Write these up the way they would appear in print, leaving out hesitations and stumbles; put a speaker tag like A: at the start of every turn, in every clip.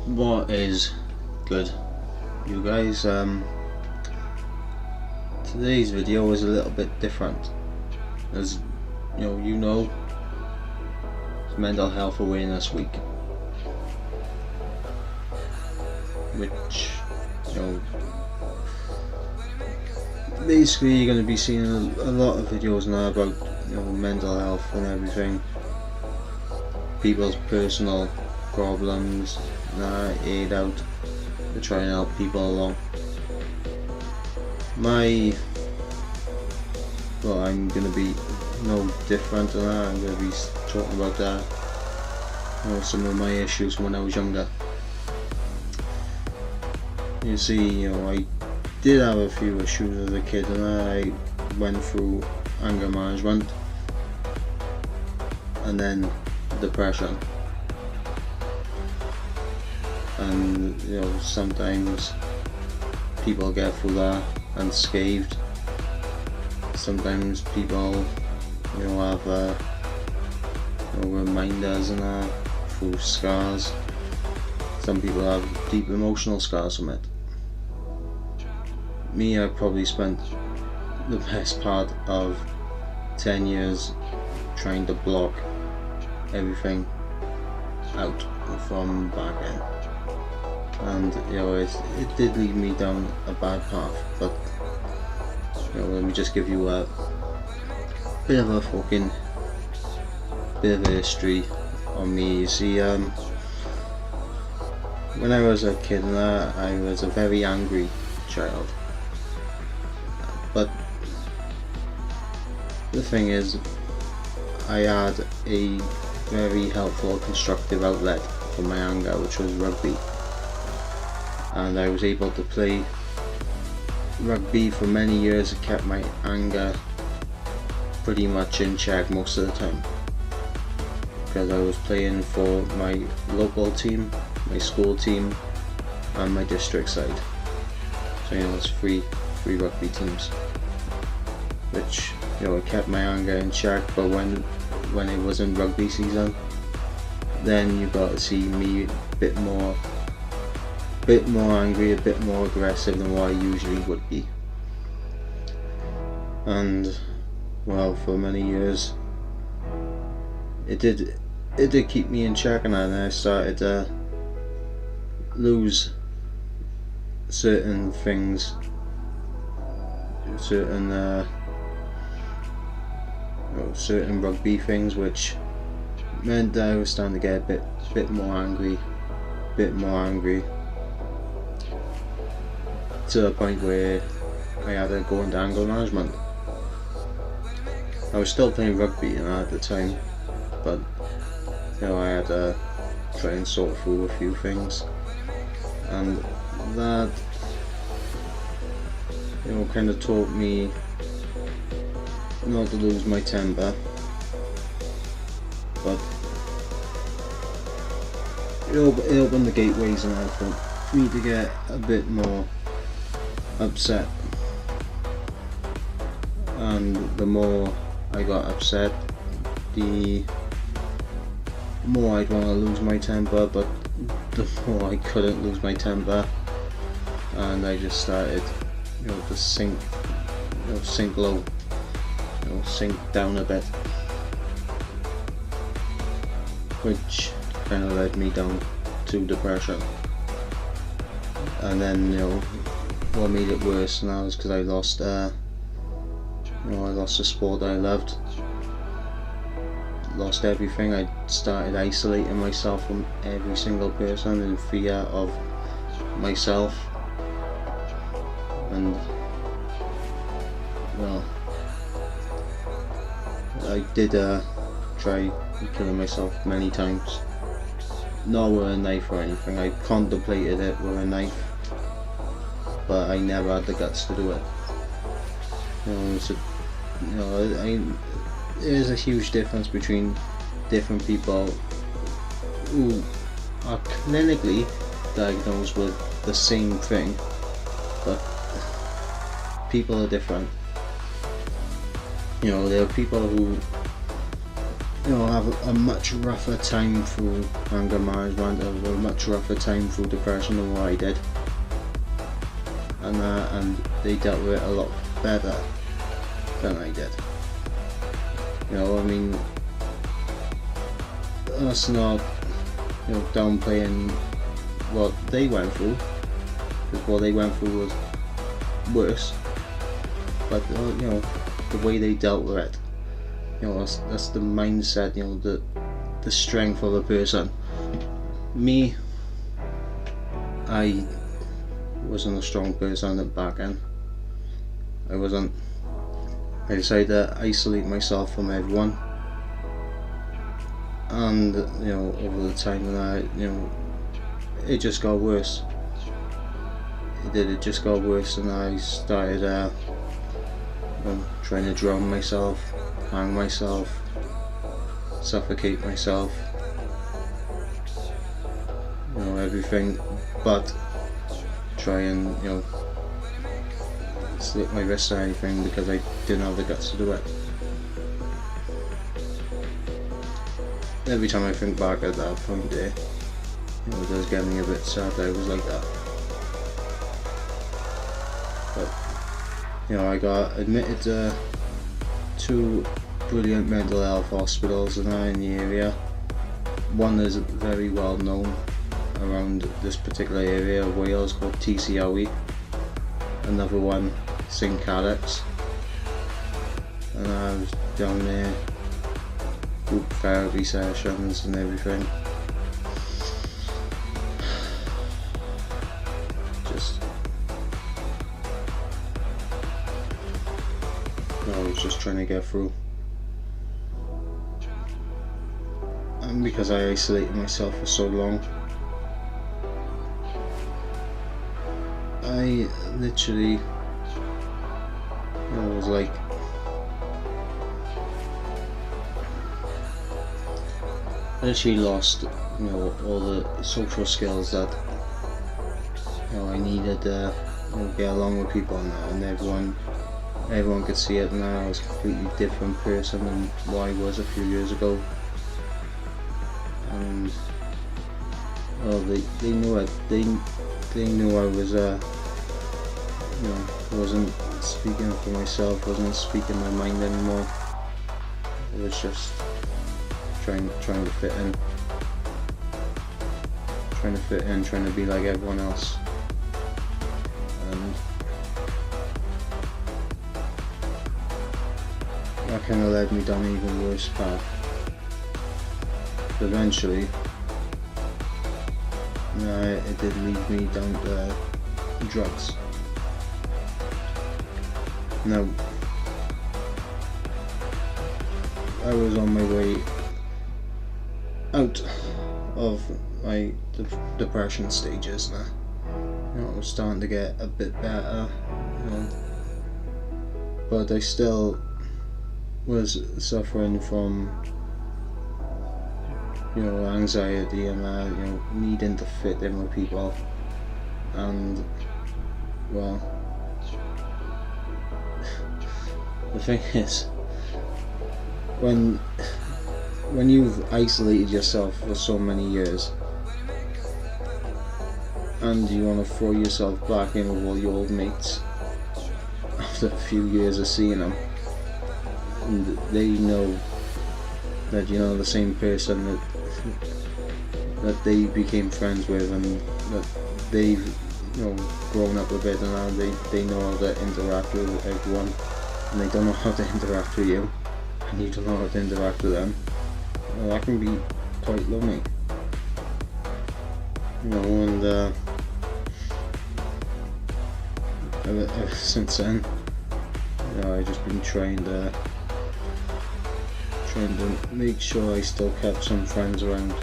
A: What is good, you guys? Today's video is a little bit different. As you know, it's Mental Health Awareness Week, which basically you're going to be seeing a lot of videos now about mental health and everything, people's personal problems that I aid out to try and help people along. I'm going to be no different than that. I'm going to be talking about that, some of my issues when I was younger. You see, I did have a few issues as a kid, and I went through anger management and then depression. And sometimes people get through that unscathed. Sometimes people have reminders and that through scars. Some people have deep emotional scars from it. Me, I probably spent the best part of 10 years trying to block everything out from back then. And it did lead me down a bad path, but let me just give you a bit of a history on me. You see, when I was a kid, I was a very angry child, but the thing is, I had a very helpful, constructive outlet for my anger, which was rugby. And I was able to play rugby for many years. It kept my anger pretty much in check most of the time, because I was playing for my local team, my school team, and my district side. So it's three rugby teams, which it kept my anger in check. But when it wasn't rugby season, then you got to see me a bit more angry, a bit more aggressive than what I usually would be. And for many years it did keep me in check, and then I started to lose certain things, certain rugby things, which meant that I was starting to get a bit more angry, to the point where I had to go into anger management. I was still playing rugby at the time, but I had to try and sort through a few things, and that kind of taught me not to lose my temper, but it opened the gateways and everything for me to get a bit more upset. And the more I got upset, the more I'd want to lose my temper, but the more I couldn't lose my temper, and I just started to sink low, sink down a bit, which kind of led me down to depression. And then what made it worse now is because I lost I lost the sport I loved, lost everything. I started isolating myself from every single person in fear of myself, and I did try killing myself many times, not with a knife or anything. I contemplated it with a knife, but I never had the guts to do it. There's a huge difference between different people who are clinically diagnosed with the same thing, but people are different. There are people who have a much rougher time through anger management, have a much rougher time through depression than what I did, and they dealt with it a lot better than I did. I mean, that's not downplaying what they went through, because what they went through was worse, but the way they dealt with it, that's the mindset, the strength of a person. Me, I wasn't a strong person back then. I wasn't. I decided to isolate myself from everyone, and over the time that it just got worse. It just got worse, and I started trying to drown myself, hang myself, suffocate myself, everything but try and slit my wrist or anything, because I didn't have the guts to do it. Every time I think back at that point there, it does get me a bit sad that I was like that. But I got admitted to 2 brilliant mental health hospitals in the area. One is very well known around this particular area of Wales, called TCOE. Another one, St Calix, and I was down there, group therapy sessions and everything. I was just trying to get through, and because I isolated myself for so long, I literally was like, I literally lost all the social skills that I needed to get along with people, and everyone could see it now. I was a completely different person than what I was a few years ago, and they knew it. They knew I was wasn't speaking for myself, wasn't speaking my mind anymore. It was just trying to fit in, trying to be like everyone else, and that kind of led me down an even worse path. But eventually, it did lead me down to drugs. Now, I was on my way out of my depression stages now. I was starting to get a bit better, but I still was suffering from anxiety and needing to fit in with people, and well, the thing is, when you've isolated yourself for so many years and you want to throw yourself back in with all your old mates after a few years of seeing them, and they know that the same person that they became friends with, and that they've grown up with it, and now they know how to interact with everyone, and they don't know how to interact with you, and you don't know how to interact with them. That can be quite lonely, and ever since then, I've just been trying to make sure I still kept some friends around.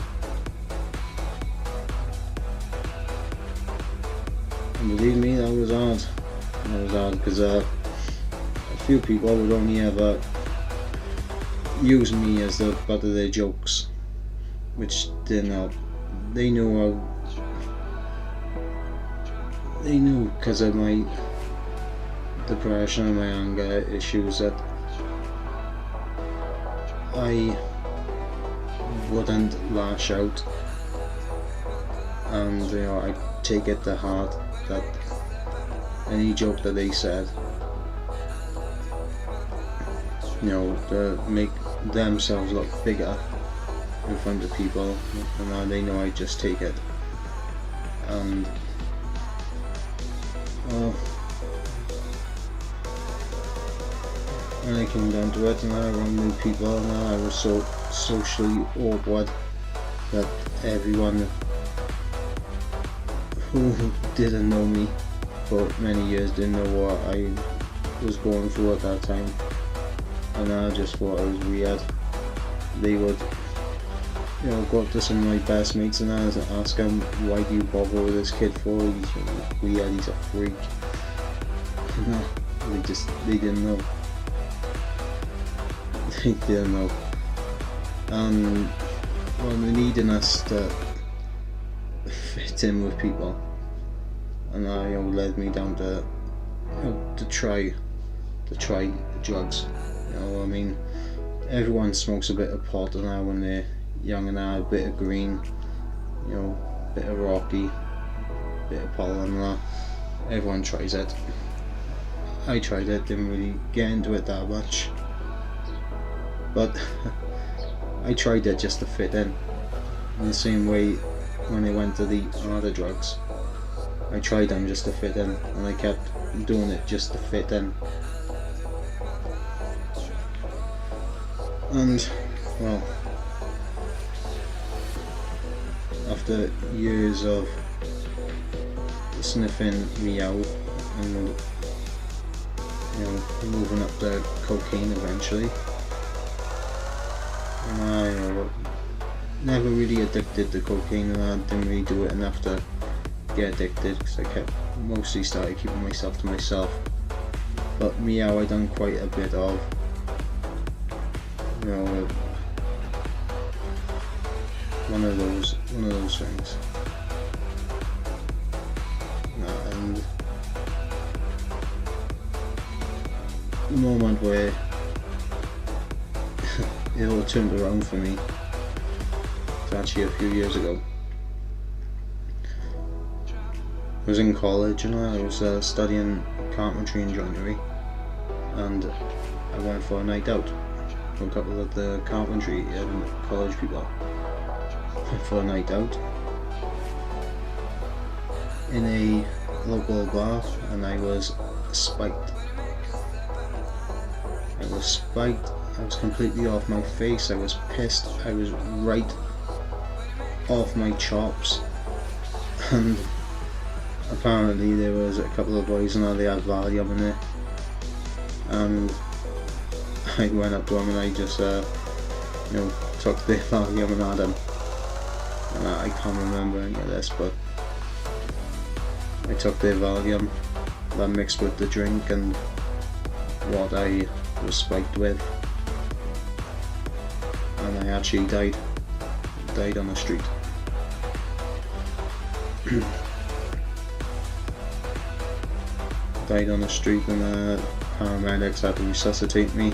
A: And believe me, that was hard. That was hard, because a few people would only ever use me as the butt of their jokes, which didn't help. They knew because of my depression and my anger issues that I wouldn't lash out, and you know, I take it to heart that any joke that they said, you know, to make themselves look bigger in front of people, and now they know I just take it. And well, when I came down to it and I around new people, and I was so socially awkward that everyone who didn't know me for many years didn't know what I was going through at that time, and I just thought I was weird. They would, you know, go up to some of my best mates and ask them, why do you bother with this kid for? He's weird, he's a freak. No, they didn't know. They didn't know. And well, the neediness to fit in with people, and that, you know, led me down to, you know, to try drugs. You know, I mean, everyone smokes a bit of pot now when they're young, and now a bit of green, you know, a bit of rocky, a bit of pollen, and that. Everyone tries it. I tried it, didn't really get into it that much, but I tried it just to fit in the same way when I went to the harder drugs. I tried them just to fit in, and I kept doing it just to fit in. And well, after years of sniffing meow and, you know, moving up to cocaine eventually, and I, you know, never really addicted to cocaine, and I didn't really do it enough to get addicted, because I mostly started keeping myself to myself. But meow I done quite a bit of, you know, one of those things. And the moment where it all turned around for me, it's actually a few years ago. I was in college, and I was studying carpentry and joinery, and I went for a night out with a couple of the carpentry college people. Went for a night out in a local bar, and I was spiked. I was completely off my face. I was pissed. I was right off my chops. And apparently there was a couple of boys, and they had Valium in there, and I went up to them and I just you know, took their Valium and had them. I can't remember any of this, but I took their Valium, that mixed with the drink and what I was spiked with, and I actually died on the street. Died on the street, and paramedics had to resuscitate me,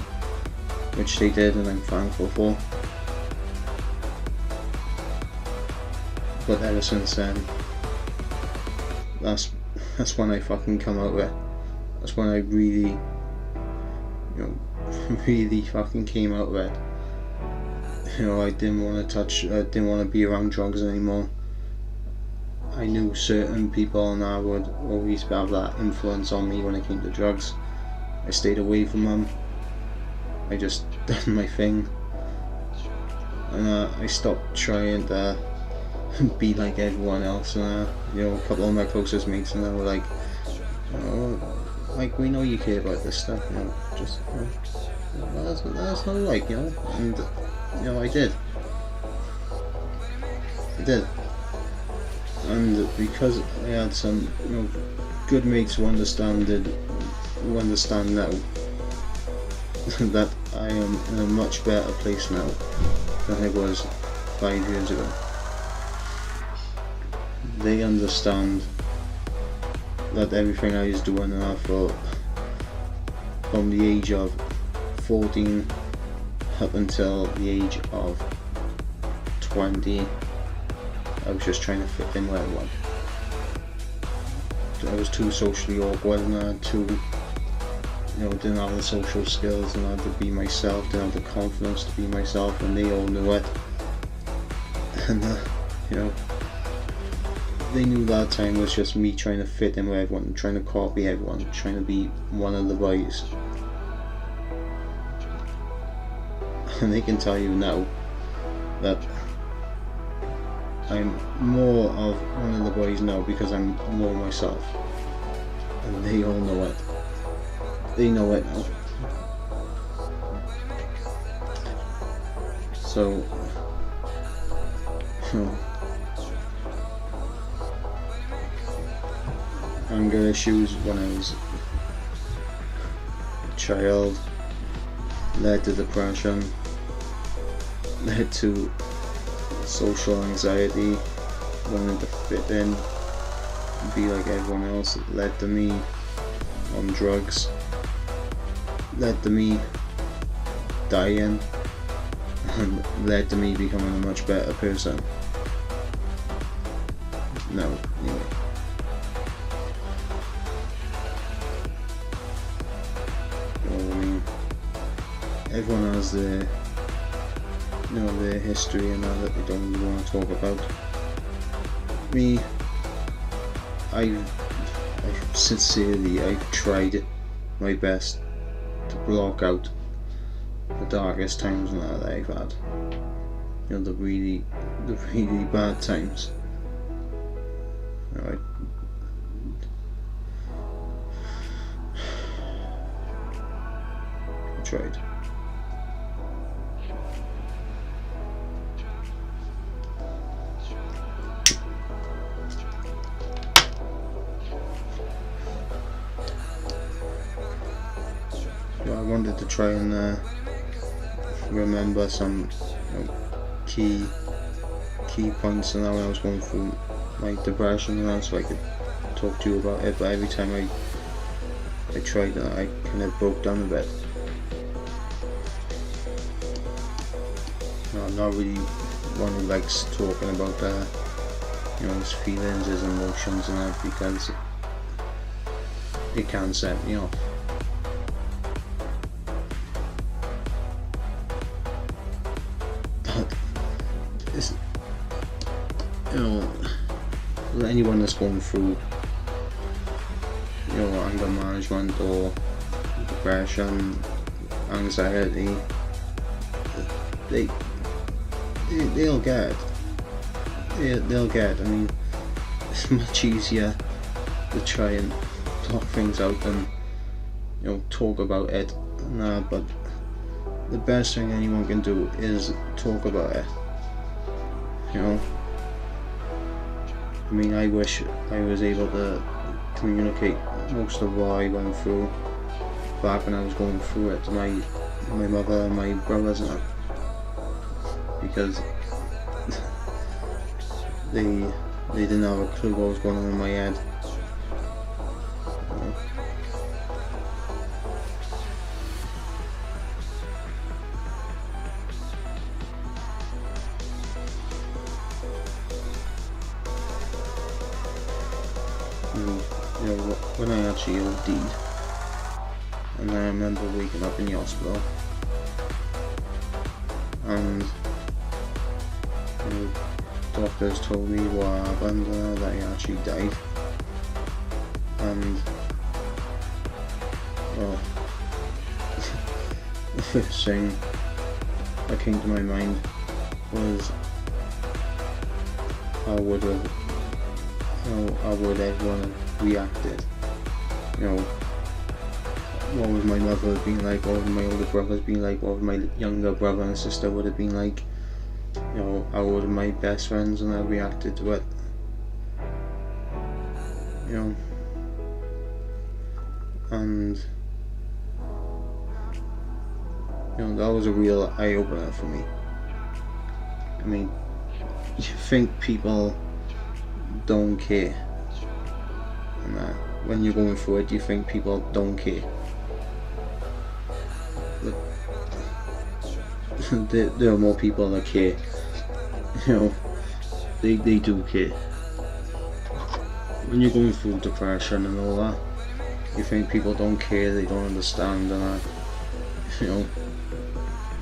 A: which they did, and I'm thankful for. But ever since then, that's when I fucking come out with it. That's when I really, you know, really fucking came out with it. You know, I didn't want to didn't want to be around drugs anymore. I knew certain people, and I would always have that influence on me when it came to drugs. I stayed away from them. I just did my thing, and I stopped trying to be like everyone else. And you know, a couple of my closest mates, and they were like, you know, like, we know you care about this stuff, you know, just, you know, let us know, like, you know. And you know, I did. And because I had some, you know, good mates who understand now that I am in a much better place now than I was 5 years ago. They understand that everything I was doing, and I thought from the age of 14 up until the age of 20, I was just trying to fit in where I was. I was too socially awkward, and I had too, didn't have the social skills, and I had to be myself, didn't have the confidence to be myself, and they all knew it. And they knew that time was just me trying to fit in with everyone, trying to copy everyone, trying to be one of the boys. And they can tell you now that I'm more of one of the boys now because I'm more myself. And they all know it. They know it now. So, anger issues when I was a child led to depression, led to social anxiety, wanting to fit in, be like everyone else. It led to me on drugs, led to me dying, and led to me becoming a much better person. No, anyway. Everyone has their history and that they don't really want to talk about. Me, I've tried my best to block out the darkest times that I've had. The really bad times. I tried. I wanted to try and remember some key points and how I was going through my depression and that, so I could talk to you about it. But every time I tried that, I kind of broke down a bit. I'm not really one who likes talking about his feelings, his emotions and that, because it can set me off. Anyone that's going through anger management or depression, anxiety, they'll get it. They'll get it. I mean, it's much easier to try and block things out than talk about it. But the best thing anyone can do is talk about it. I mean, I wish I was able to communicate most of what I went through back when I was going through it to my mother and my brothers and that, because they didn't have a clue what was going on in my head. When I actually OD'd, and I remember waking up in the hospital, and doctors told me what happened, that I actually died, and the first thing that came to my mind was how would everyone have reacted? What would my mother have been like? What would my older brothers been like? What would my younger brother and sister would have been like? How would my best friends and I reacted to it? And that was a real eye-opener for me. I mean, you think people don't care, and when you're going through it, you think people don't care. But there are more people that care you know, they do care. When you're going through depression and all that, you think people don't care, they don't understand, and that, you know,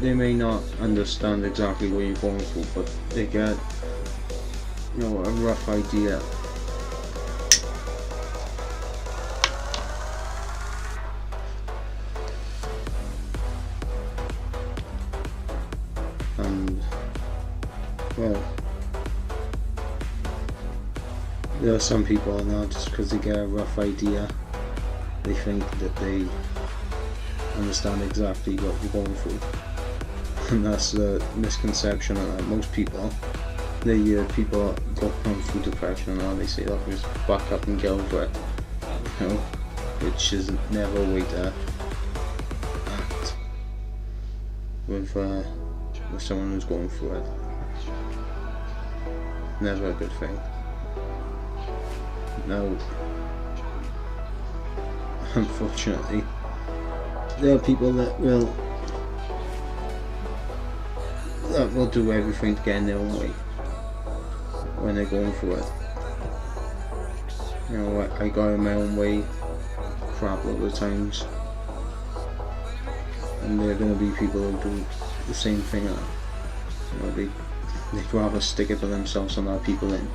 A: they may not understand exactly what you're going through, but they get, you know, a rough idea. And well, there are some people now, just because they get a rough idea, they think that they understand exactly what you're going through, and that's the misconception that most people, they hear people go through depression and they say, look, just back up and get over it, you know, which is never a way to act with someone who's going through it. Never a good thing. Now, unfortunately, there are people that will do everything to get in their own way when they're going through it. You know, I got in my own way crap a lot of times, and there are going to be people who do the same thing. You know, they'd rather stick it to themselves and let people in,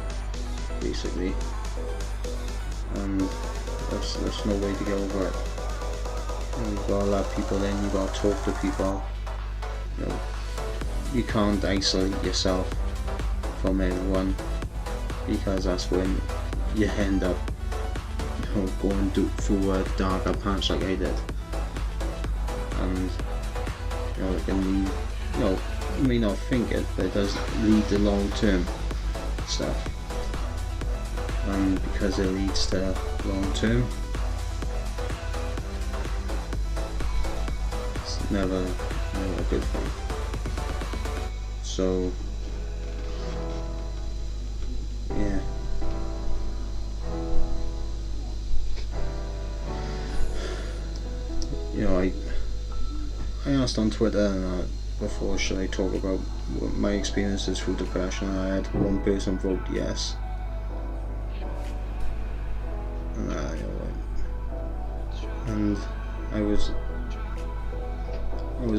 A: basically. And there's no way to get over it. You know, you've got to let people in, you've got to talk to people. You know, you can't isolate yourself from everyone, because that's when you end up, you know, going through a darker patch like I did. And you know, it can lead, you know, you may not think it, but it does lead to long-term stuff. And because it leads to long-term, it's never a good thing. So yeah, you know, I asked on Twitter before, should I talk about my experiences through depression. I had one person vote yes, and I was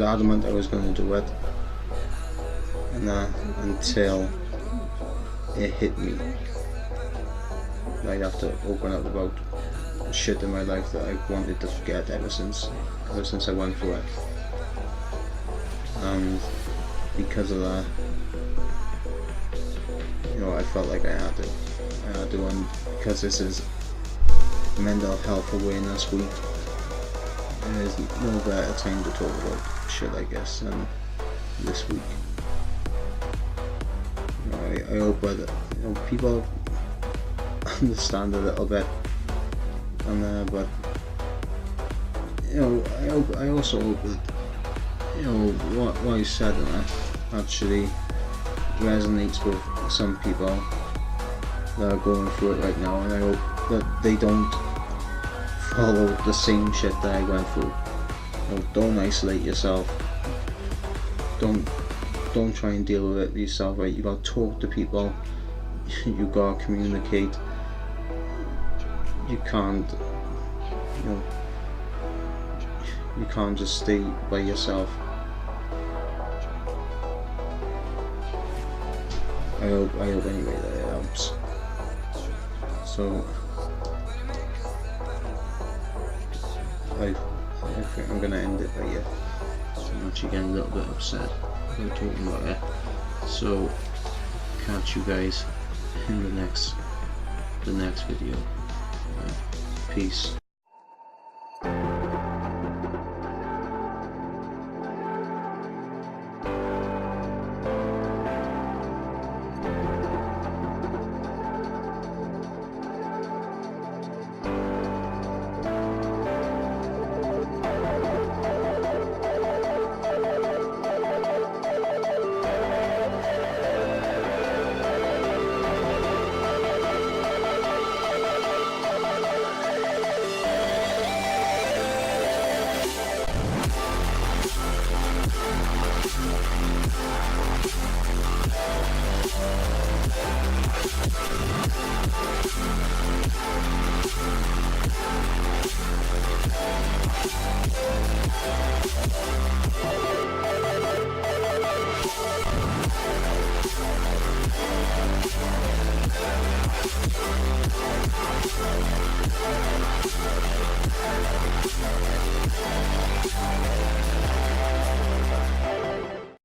A: adamant I was going to do it, and until it hit me, I'd have to open up about shit in my life that I wanted to forget ever since I went through it. And because of that, you know, I felt like I had to, and because this is Mental Health Awareness Week, there's no better time to talk about shit, I guess, than this week. You know, I hope that, you know, people understand a little bit, and but you know, I also hope that, you know, what I said actually resonates with some people that are going through it right now, and I hope that they don't follow the same shit that I went through. You know, don't isolate yourself. Don't try and deal with it yourself. Right? You gotta talk to people. You gotta communicate. You can't, you know, you can't just stay by yourself. I hope anyway that it helps. So I think I'm gonna end it right here. I'm actually getting a little bit upset about talking about it. So catch you guys in the next video. Peace.